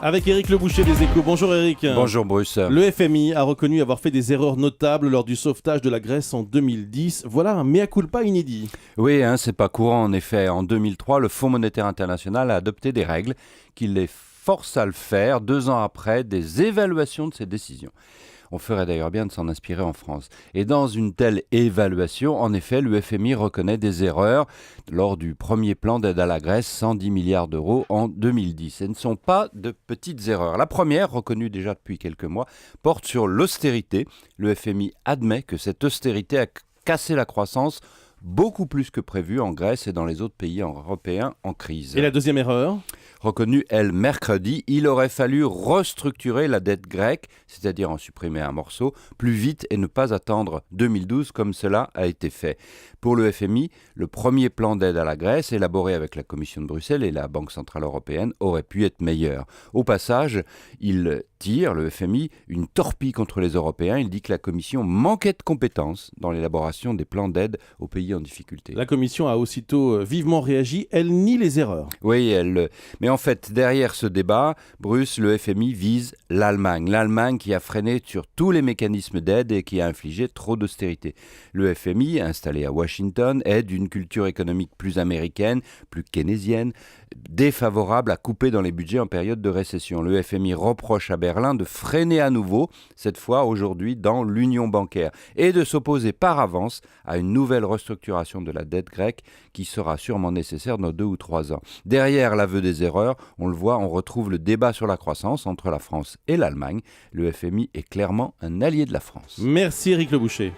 Avec Éric Le Boucher des Échos. Bonjour Éric. Bonjour Bruce. Le FMI a reconnu avoir fait des erreurs notables lors du sauvetage de la Grèce en 2010. Voilà un mea culpa inédit. Oui, c'est pas courant en effet. En 2003, le Fonds monétaire international a adopté des règles qui les forcent à le faire 2 ans après des évaluations de ses décisions. On ferait d'ailleurs bien de s'en inspirer en France. Et dans une telle évaluation, en effet, le FMI reconnaît des erreurs lors du premier plan d'aide à la Grèce, 110 milliards d'euros en 2010. Ce ne sont pas de petites erreurs. La première, reconnue déjà depuis quelques mois, porte sur l'austérité. Le FMI admet que cette austérité a cassé la croissance beaucoup plus que prévu en Grèce et dans les autres pays européens en crise. Et la deuxième erreur ? Reconnue, elle, mercredi, il aurait fallu restructurer la dette grecque, c'est-à-dire en supprimer un morceau, plus vite et ne pas attendre 2012 comme cela a été fait. Pour le FMI, le premier plan d'aide à la Grèce, élaboré avec la Commission de Bruxelles et la Banque centrale européenne, aurait pu être meilleur. Au passage, il tire, le FMI, une torpille contre les Européens. Il dit que la Commission manquait de compétences dans l'élaboration des plans d'aide aux pays en difficulté. La Commission a aussitôt vivement réagi. Elle nie les erreurs. Oui, mais en fait, derrière ce débat, Bruce, le FMI vise l'Allemagne. L'Allemagne qui a freiné sur tous les mécanismes d'aide et qui a infligé trop d'austérité. Le FMI, installé à Washington, est d'une culture économique plus américaine, plus keynésienne, défavorable à couper dans les budgets en période de récession. Le FMI reproche à Berlin de freiner à nouveau, cette fois aujourd'hui dans l'union bancaire, et de s'opposer par avance à une nouvelle restructuration de la dette grecque qui sera sûrement nécessaire dans 2 ou 3 ans. Derrière l'aveu des erreurs, on le voit, on retrouve le débat sur la croissance entre la France et l'Allemagne. Le FMI est clairement un allié de la France. Merci Éric Le Boucher.